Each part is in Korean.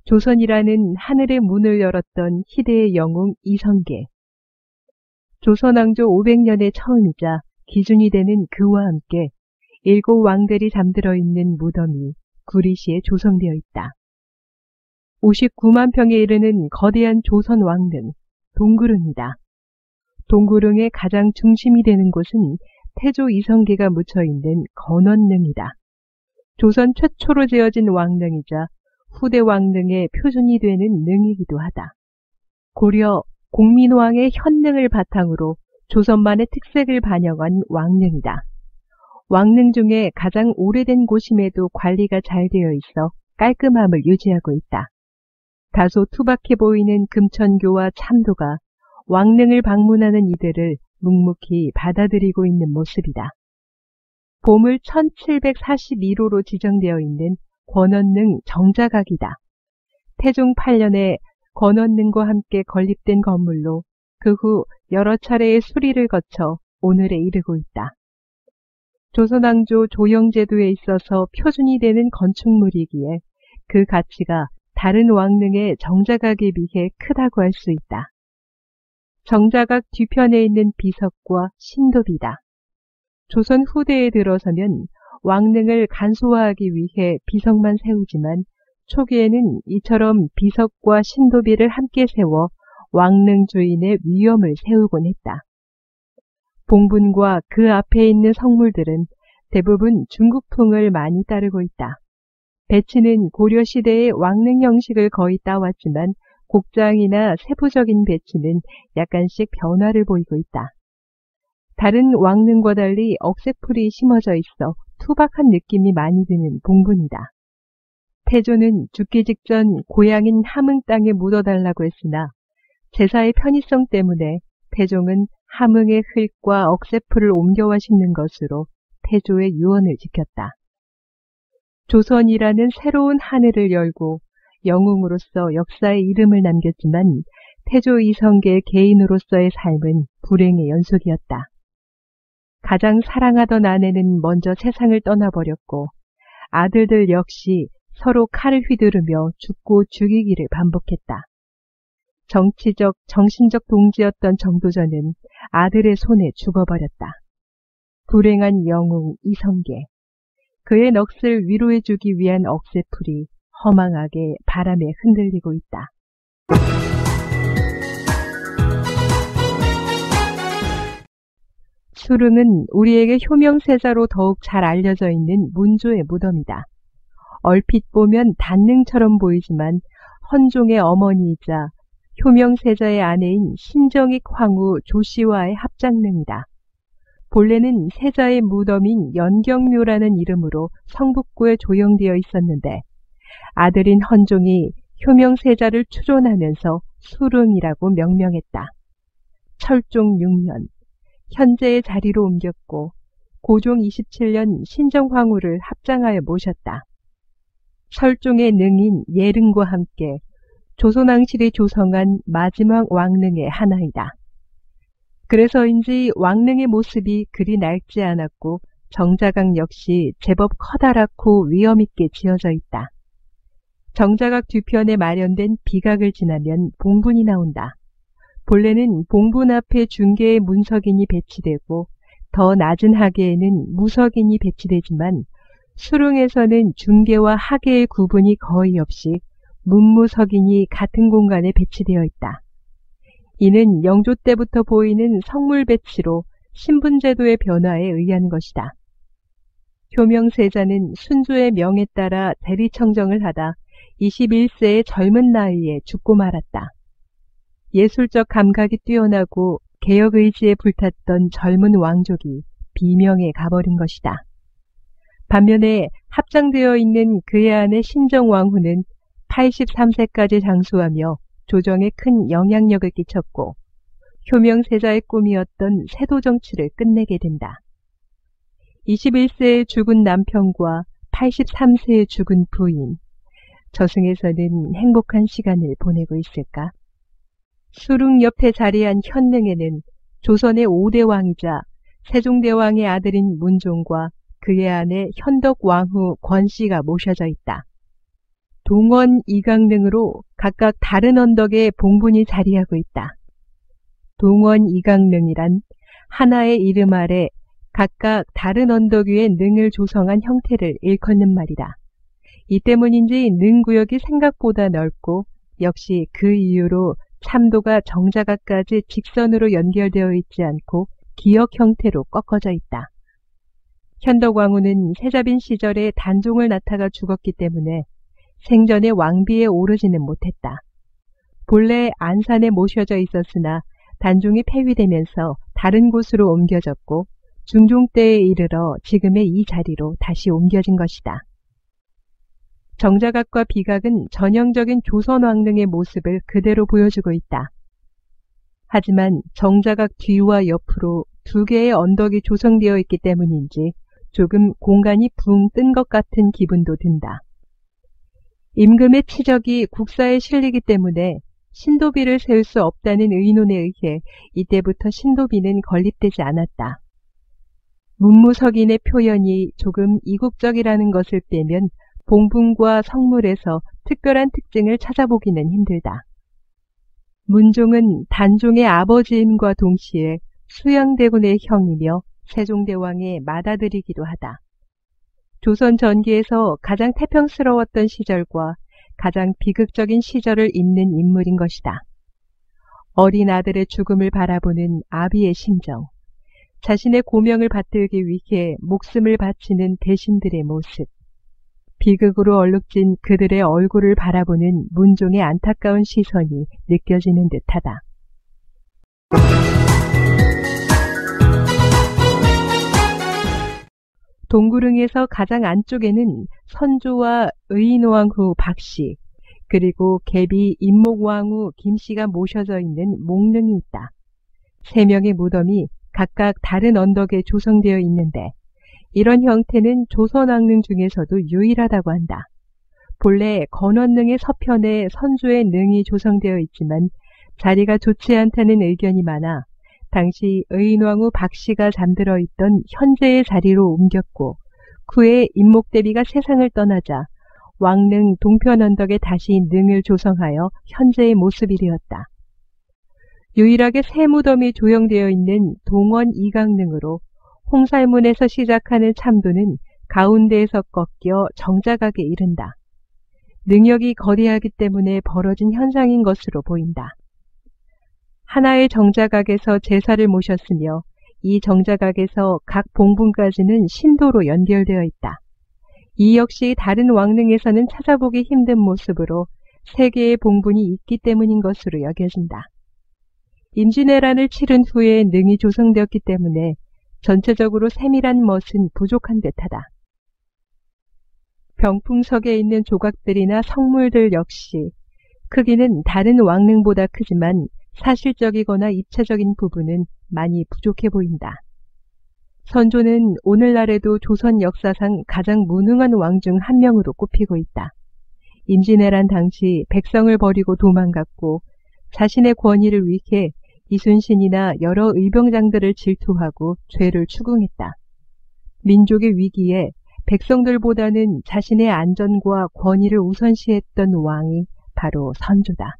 조선이라는 하늘의 문을 열었던 희대의 영웅 이성계. 조선왕조 500년의 처음이자 기준이 되는 그와 함께 7왕들이 잠들어 있는 무덤이 구리시에 조성되어 있다. 59만 평에 이르는 거대한 조선 왕릉, 동구릉이다. 동구릉의 가장 중심이 되는 곳은 태조 이성계가 묻혀있는 건원릉이다. 조선 최초로 지어진 왕릉이자 후대 왕릉의 표준이 되는 능이기도 하다. 고려 공민왕의 현릉을 바탕으로 조선만의 특색을 반영한 왕릉이다. 왕릉 중에 가장 오래된 곳임에도 관리가 잘 되어 있어 깔끔함을 유지하고 있다. 다소 투박해 보이는 금천교와 참도가 왕릉을 방문하는 이들을 묵묵히 받아들이고 있는 모습이다. 보물 1742호로 지정되어 있는 권원릉 정자각이다. 태종 8년에 권원릉과 함께 건립된 건물로 그 후 여러 차례의 수리를 거쳐 오늘에 이르고 있다. 조선왕조 조영제도에 있어서 표준이 되는 건축물이기에 그 가치가 다른 왕릉의 정자각에 비해 크다고 할 수 있다. 정자각 뒤편에 있는 비석과 신도비다. 조선 후대에 들어서면 왕릉을 간소화하기 위해 비석만 세우지만 초기에는 이처럼 비석과 신도비를 함께 세워 왕릉 주인의 위엄을 세우곤 했다. 봉분과 그 앞에 있는 성물들은 대부분 중국풍을 많이 따르고 있다. 배치는 고려시대의 왕릉 형식을 거의 따왔지만 곡장이나 세부적인 배치는 약간씩 변화를 보이고 있다. 다른 왕릉과 달리 억새풀이 심어져 있어 투박한 느낌이 많이 드는 봉분이다. 태조는 죽기 직전 고향인 함흥 땅에 묻어달라고 했으나 제사의 편의성 때문에 태종은 함흥의 흙과 억새풀을 옮겨와 심는 것으로 태조의 유언을 지켰다. 조선이라는 새로운 하늘을 열고 영웅으로서 역사의 이름을 남겼지만 태조 이성계의 개인으로서의 삶은 불행의 연속이었다. 가장 사랑하던 아내는 먼저 세상을 떠나버렸고 아들들 역시 서로 칼을 휘두르며 죽고 죽이기를 반복했다. 정치적, 정신적 동지였던 정도전은 아들의 손에 죽어버렸다. 불행한 영웅 이성계. 그의 넋을 위로해주기 위한 억새풀이 허망하게 바람에 흔들리고 있다. 수릉은 우리에게 효명세자로 더욱 잘 알려져 있는 문조의 무덤이다. 얼핏 보면 단릉처럼 보이지만 헌종의 어머니이자 효명세자의 아내인 신정익 황후 조씨와의 합장릉이다. 본래는 세자의 무덤인 연경묘라는 이름으로 성북구에 조형되어 있었는데 아들인 헌종이 효명세자를 추존하면서 수릉이라고 명명했다. 철종 6년 현재의 자리로 옮겼고 고종 27년 신정황후를 합장하여 모셨다. 철종의 능인 예릉과 함께 조선왕실이 조성한 마지막 왕릉의 하나이다. 그래서인지 왕릉의 모습이 그리 낡지 않았고 정자각 역시 제법 커다랗고 위엄있게 지어져 있다. 정자각 뒤편에 마련된 비각을 지나면 봉분이 나온다. 본래는 봉분 앞에 중개의 문석인이 배치되고 더 낮은 하계에는 무석인이 배치되지만 수릉에서는 중개와 하계의 구분이 거의 없이 문무석인이 같은 공간에 배치되어 있다. 이는 영조 때부터 보이는 성물 배치로 신분제도의 변화에 의한 것이다. 효명세자는 순조의 명에 따라 대리청정을 하다 21세의 젊은 나이에 죽고 말았다. 예술적 감각이 뛰어나고 개혁 의지에 불탔던 젊은 왕족이 비명에 가버린 것이다. 반면에 합장되어 있는 그의 아내 신정왕후는 83세까지 장수하며 조정에 큰 영향력을 끼쳤고 효명세자의 꿈이었던 세도 정치를 끝내게 된다. 21세에 죽은 남편과 83세에 죽은 부인, 저승에서는 행복한 시간을 보내고 있을까? 수릉 옆에 자리한 현릉에는 조선의 5대 왕이자 세종대왕의 아들인 문종과 그의 아내 현덕왕후 권씨가 모셔져 있다. 동원 이강릉으로 각각 다른 언덕에 봉분이 자리하고 있다. 동원 이강릉이란 하나의 이름 아래 각각 다른 언덕 위에 능을 조성한 형태를 일컫는 말이다. 이 때문인지 능구역이 생각보다 넓고 역시 그 이유로 참도가 정자각까지 직선으로 연결되어 있지 않고 기역 형태로 꺾어져 있다. 현덕왕후는 세자빈 시절에 단종을 낳다가 죽었기 때문에 생전에 왕비에 오르지는 못했다. 본래 안산에 모셔져 있었으나 단종이 폐위되면서 다른 곳으로 옮겨졌고 중종 때에 이르러 지금의 이 자리로 다시 옮겨진 것이다. 정자각과 비각은 전형적인 조선 왕릉의 모습을 그대로 보여주고 있다. 하지만 정자각 뒤와 옆으로 두 개의 언덕이 조성되어 있기 때문인지 조금 공간이 붕 뜬 것 같은 기분도 든다. 임금의 치적이 국사에 실리기 때문에 신도비를 세울 수 없다는 의논에 의해 이때부터 신도비는 건립되지 않았다. 문무석인의 표현이 조금 이국적이라는 것을 빼면 봉분과 성물에서 특별한 특징을 찾아보기는 힘들다. 문종은 단종의 아버지임과 동시에 수양대군의 형이며 세종대왕의 맏아들이기도 하다. 조선 전기에서 가장 태평스러웠던 시절과 가장 비극적인 시절을 잇는 인물인 것이다. 어린 아들의 죽음을 바라보는 아비의 심정, 자신의 고명을 받들기 위해 목숨을 바치는 대신들의 모습, 비극으로 얼룩진 그들의 얼굴을 바라보는 문종의 안타까운 시선이 느껴지는 듯하다. 동구릉에서 가장 안쪽에는 선조와 의인왕후 박씨, 그리고 계비 임목왕후 김씨가 모셔져 있는 몽릉이 있다. 세 명의 무덤이 각각 다른 언덕에 조성되어 있는데 이런 형태는 조선왕릉 중에서도 유일하다고 한다. 본래 건원릉의 서편에 선조의 능이 조성되어 있지만 자리가 좋지 않다는 의견이 많아 당시 의인왕후 박씨가 잠들어 있던 현재의 자리로 옮겼고 그해 임목대비가 세상을 떠나자 왕릉 동편 언덕에 다시 능을 조성하여 현재의 모습이 되었다. 유일하게 세 무덤이 조형되어 있는 동원 이강릉으로 홍살문에서 시작하는 참도는 가운데에서 꺾여 정자각에 이른다. 능력이 거대하기 때문에 벌어진 현상인 것으로 보인다. 하나의 정자각에서 제사를 모셨으며 이 정자각에서 각 봉분까지는 신도로 연결되어 있다. 이 역시 다른 왕릉에서는 찾아보기 힘든 모습으로 세 개의 봉분이 있기 때문인 것으로 여겨진다. 임진왜란을 치른 후에 능이 조성되었기 때문에 전체적으로 세밀한 멋은 부족한 듯하다. 병풍석에 있는 조각들이나 성물들 역시 크기는 다른 왕릉보다 크지만 사실적이거나 입체적인 부분은 많이 부족해 보인다. 선조는 오늘날에도 조선 역사상 가장 무능한 왕 중 한 명으로 꼽히고 있다. 임진왜란 당시 백성을 버리고 도망갔고 자신의 권위를 위해 이순신이나 여러 의병장들을 질투하고 죄를 추궁했다. 민족의 위기에 백성들보다는 자신의 안전과 권위를 우선시했던 왕이 바로 선조다.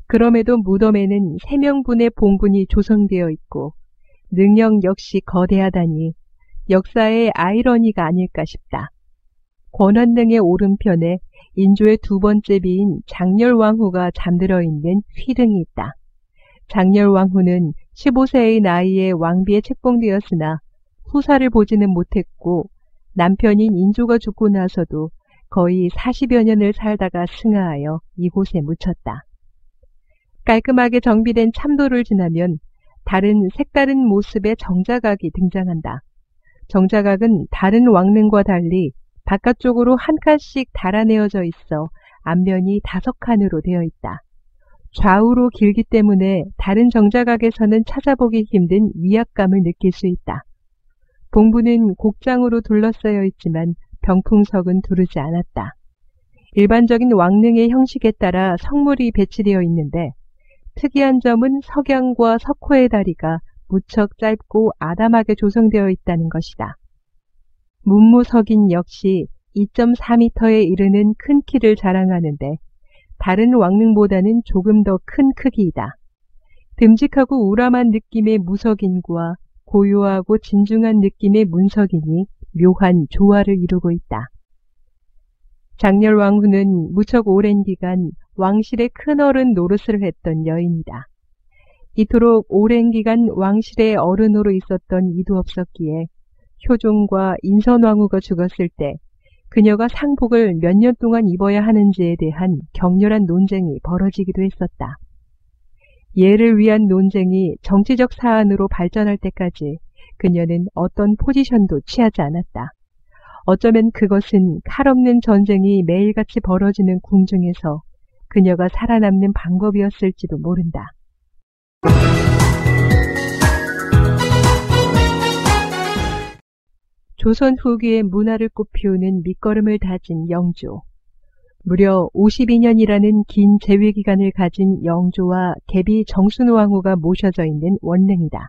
그럼에도 무덤에는 3명분의 봉분이 조성되어 있고 능력 역시 거대하다니 역사의 아이러니가 아닐까 싶다. 권원릉의 오른편에 인조의 두 번째 비인 장렬왕후가 잠들어 있는 휘릉이 있다. 장렬왕후는 15세의 나이에 왕비에 책봉되었으나 후사를 보지는 못했고 남편인 인조가 죽고 나서도 거의 40여 년을 살다가 승하하여 이곳에 묻혔다. 깔끔하게 정비된 참도를 지나면 다른 색다른 모습의 정자각이 등장한다. 정자각은 다른 왕릉과 달리 바깥쪽으로 한 칸씩 달아내어져 있어 앞면이 5칸으로 되어 있다. 좌우로 길기 때문에 다른 정자각에서는 찾아보기 힘든 위압감을 느낄 수 있다. 봉분은 곡장으로 둘러싸여 있지만 병풍석은 두르지 않았다. 일반적인 왕릉의 형식에 따라 성물이 배치되어 있는데 특이한 점은 석양과 석호의 다리가 무척 짧고 아담하게 조성되어 있다는 것이다. 문무석인 역시 2.4m에 이르는 큰 키를 자랑하는데 다른 왕릉보다는 조금 더 큰 크기이다. 듬직하고 우람한 느낌의 무석인과 고요하고 진중한 느낌의 문석인이 묘한 조화를 이루고 있다. 장렬왕후는 무척 오랜 기간 왕실의 큰어른 노릇을 했던 여인이다. 이토록 오랜 기간 왕실의 어른으로 있었던 이도 없었기에 효종과 인선왕후가 죽었을 때 그녀가 상복을 몇 년 동안 입어야 하는지에 대한 격렬한 논쟁이 벌어지기도 했었다. 예를 위한 논쟁이 정치적 사안으로 발전할 때까지 그녀는 어떤 포지션도 취하지 않았다. 어쩌면 그것은 칼없는 전쟁이 매일같이 벌어지는 궁중에서 그녀가 살아남는 방법이었을지도 모른다. 조선 후기의 문화를 꽃피우는 밑거름을 다진 영조. 무려 52년이라는 긴 재위기간을 가진 영조와 계비 정순왕후가 모셔져 있는 원릉이다.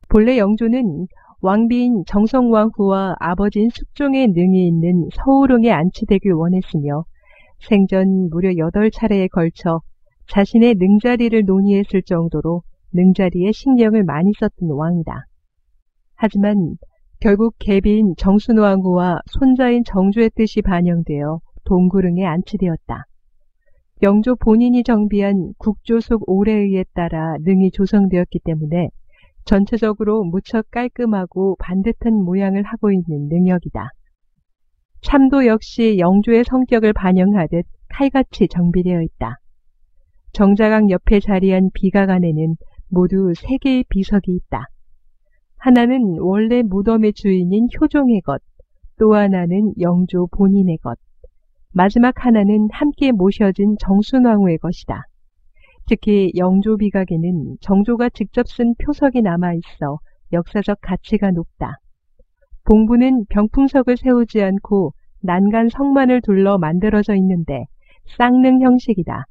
본래 영조는 왕비인 정성왕후와 아버지인 숙종의 능이 있는 서울릉에 안치되길 원했으며 생전 무려 8차례에 걸쳐 자신의 능자리를 논의했을 정도로 능자리에 신경을 많이 썼던 왕이다. 하지만 결국 계비인 정순왕후와 손자인 정조의 뜻이 반영되어 동구릉에 안치되었다. 영조 본인이 정비한 국조속 오래의에 따라 능이 조성되었기 때문에 전체적으로 무척 깔끔하고 반듯한 모양을 하고 있는 능역이다. 참도 역시 영조의 성격을 반영하듯 칼같이 정비되어 있다. 정자각 옆에 자리한 비각 안에는 모두 3개의 비석이 있다. 하나는 원래 무덤의 주인인 효종의 것, 또 하나는 영조 본인의 것, 마지막 하나는 함께 모셔진 정순왕후의 것이다. 특히 영조 비각에는 정조가 직접 쓴 표석이 남아있어 역사적 가치가 높다. 봉부는 병풍석을 세우지 않고 난간 성만을 둘러 만들어져 있는데 쌍릉 형식이다.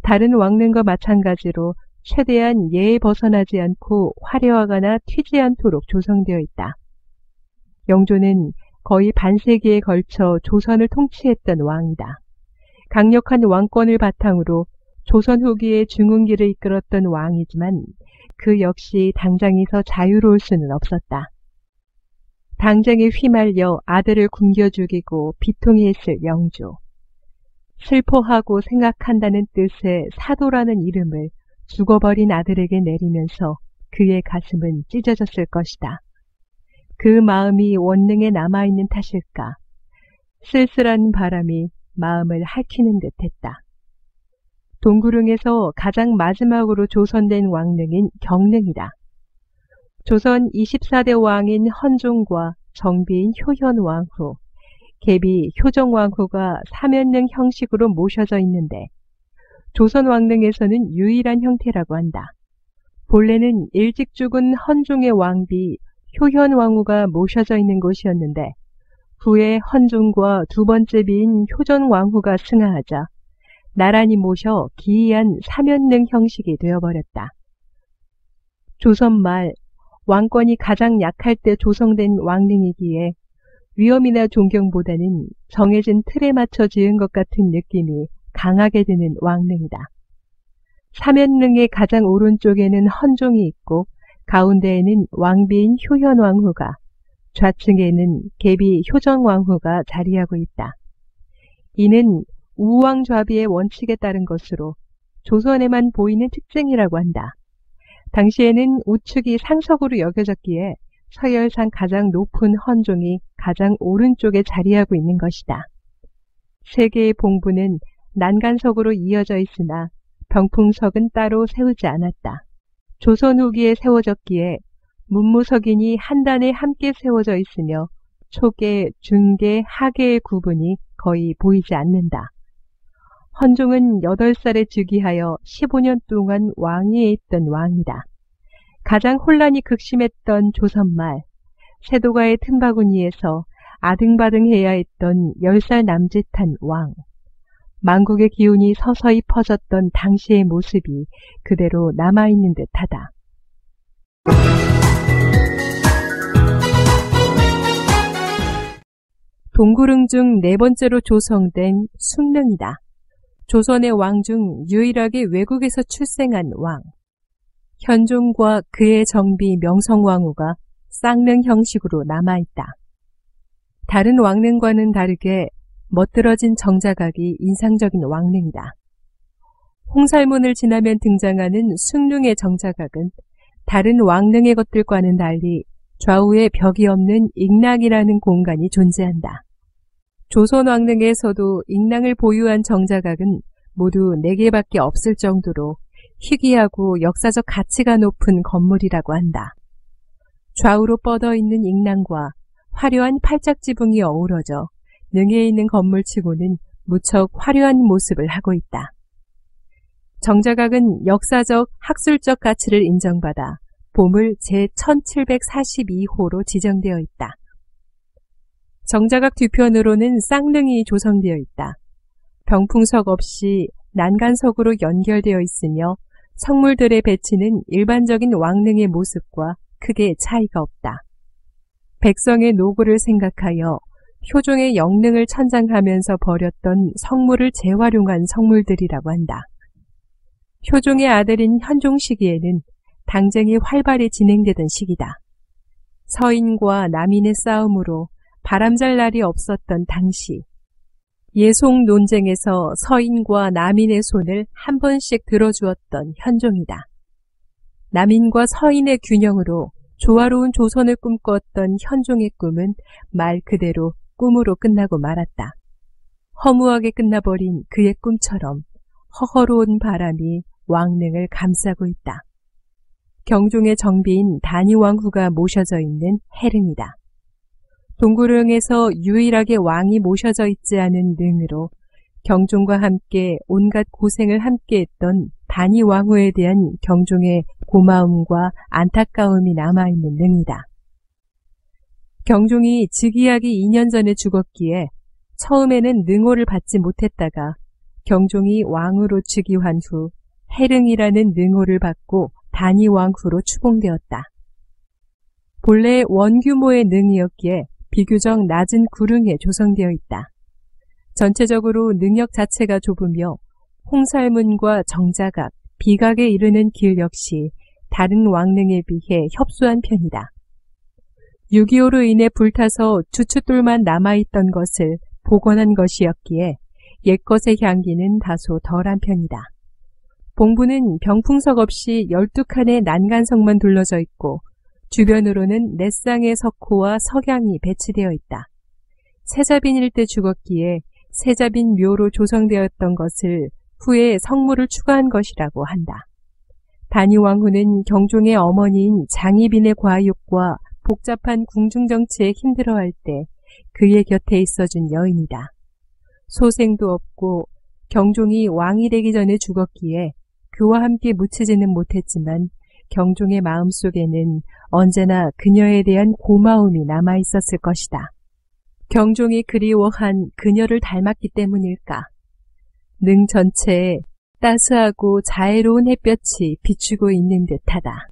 다른 왕릉과 마찬가지로 최대한 예에 벗어나지 않고 화려하거나 튀지 않도록 조성되어 있다. 영조는 거의 반세기에 걸쳐 조선을 통치했던 왕이다. 강력한 왕권을 바탕으로 조선 후기의 중흥기를 이끌었던 왕이지만 그 역시 당장에서 자유로울 수는 없었다. 당쟁에 휘말려 아들을 굶겨 죽이고 비통해 했을 영조. 슬퍼하고 생각한다는 뜻의 사도라는 이름을 죽어버린 아들에게 내리면서 그의 가슴은 찢어졌을 것이다. 그 마음이 원릉에 남아있는 탓일까? 쓸쓸한 바람이 마음을 핥히는 듯했다. 동구릉에서 가장 마지막으로 조선된 왕릉인 경릉이다. 조선 24대 왕인 헌종과 정비인 효현왕후, 계비 효정왕후가 사면릉 형식으로 모셔져 있는데 조선 왕릉에서는 유일한 형태라고 한다. 본래는 일찍 죽은 헌종의 왕비 효현왕후가 모셔져 있는 곳이었는데 후에 헌종과 두 번째 비인 효전왕후가 승하하자 나란히 모셔 기이한 사면릉 형식이 되어버렸다. 조선 말 왕권이 가장 약할 때 조성된 왕릉이기에 위엄이나 존경보다는 정해진 틀에 맞춰 지은 것 같은 느낌이 강하게 드는 왕릉이다. 사면릉의 가장 오른쪽에는 헌종이 있고 가운데에는 왕비인 효현왕후가, 좌측에는 계비 효정왕후가 자리하고 있다. 이는 우왕좌비의 원칙에 따른 것으로 조선에만 보이는 특징이라고 한다. 당시에는 우측이 상석으로 여겨졌기에 서열상 가장 높은 헌종이 가장 오른쪽에 자리하고 있는 것이다. 세 개의 봉부는 난간석으로 이어져 있으나 병풍석은 따로 세우지 않았다. 조선 후기에 세워졌기에 문무석인이 한 단에 함께 세워져 있으며 초계, 중계, 하계의 구분이 거의 보이지 않는다. 헌종은 8살에 즉위하여 15년 동안 왕위에 있던 왕이다. 가장 혼란이 극심했던 조선말, 세도가의 틈바구니에서 아등바등해야 했던 10살 남짓한 왕. 만국의 기운이 서서히 퍼졌던 당시의 모습이 그대로 남아있는 듯하다. 동구릉 중 네 번째로 조성된 숭릉이다. 조선의 왕 중 유일하게 외국에서 출생한 왕. 현종과 그의 정비 명성왕후가 쌍릉 형식으로 남아있다. 다른 왕릉과는 다르게 멋들어진 정자각이 인상적인 왕릉이다. 홍살문을 지나면 등장하는 숭릉의 정자각은 다른 왕릉의 것들과는 달리 좌우에 벽이 없는 익랑이라는 공간이 존재한다. 조선 왕릉에서도 익랑을 보유한 정자각은 모두 4개밖에 없을 정도로 희귀하고 역사적 가치가 높은 건물이라고 한다. 좌우로 뻗어 있는 익랑과 화려한 팔짝지붕이 어우러져 능에 있는 건물치고는 무척 화려한 모습을 하고 있다. 정자각은 역사적, 학술적 가치를 인정받아 보물 제1742호로 지정되어 있다. 정자각 뒤편으로는 쌍릉이 조성되어 있다. 병풍석 없이 난간석으로 연결되어 있으며 성물들의 배치는 일반적인 왕릉의 모습과 크게 차이가 없다. 백성의 노고를 생각하여 효종의 영릉을 천장하면서 버렸던 성물을 재활용한 성물들이라고 한다. 효종의 아들인 현종 시기에는 당쟁이 활발히 진행되던 시기다. 서인과 남인의 싸움으로 바람잘 날이 없었던 당시, 예송 논쟁에서 서인과 남인의 손을 한 번씩 들어주었던 현종이다. 남인과 서인의 균형으로 조화로운 조선을 꿈꿨던 현종의 꿈은 말 그대로 꿈으로 끝나고 말았다. 허무하게 끝나버린 그의 꿈처럼 허허로운 바람이 왕릉을 감싸고 있다. 경종의 정비인 단위왕후가 모셔져 있는 해릉이다. 동구릉에서 유일하게 왕이 모셔져 있지 않은 능으로 경종과 함께 온갖 고생을 함께했던 단위왕후에 대한 경종의 고마움과 안타까움이 남아있는 능이다. 경종이 즉위하기 2년 전에 죽었기에 처음에는 능호를 받지 못했다가 경종이 왕으로 즉위한 후 해릉이라는 능호를 받고 단위왕후로 추봉되었다. 본래 원규모의 능이었기에 비교적 낮은 구릉에 조성되어 있다. 전체적으로 능력 자체가 좁으며 홍살문과 정자각, 비각에 이르는 길 역시 다른 왕릉에 비해 협소한 편이다. 6.25로 인해 불타서 주춧돌만 남아있던 것을 복원한 것이었기에 옛것의 향기는 다소 덜한 편이다. 봉부는 병풍석 없이 12칸의 난간석만 둘러져 있고 주변으로는 4쌍의 석호와 석양이 배치되어 있다. 세자빈일 때 죽었기에 세자빈 묘로 조성되었던 것을 후에 성물을 추가한 것이라고 한다. 단위왕후는 경종의 어머니인 장희빈의 과육과 복잡한 궁중정치에 힘들어할 때 그의 곁에 있어준 여인이다. 소생도 없고 경종이 왕이 되기 전에 죽었기에 그와 함께 묻히지는 못했지만 경종의 마음속에는 언제나 그녀에 대한 고마움이 남아있었을 것이다. 경종이 그리워한 그녀를 닮았기 때문일까? 능 전체에 따스하고 자애로운 햇볕이 비추고 있는 듯하다.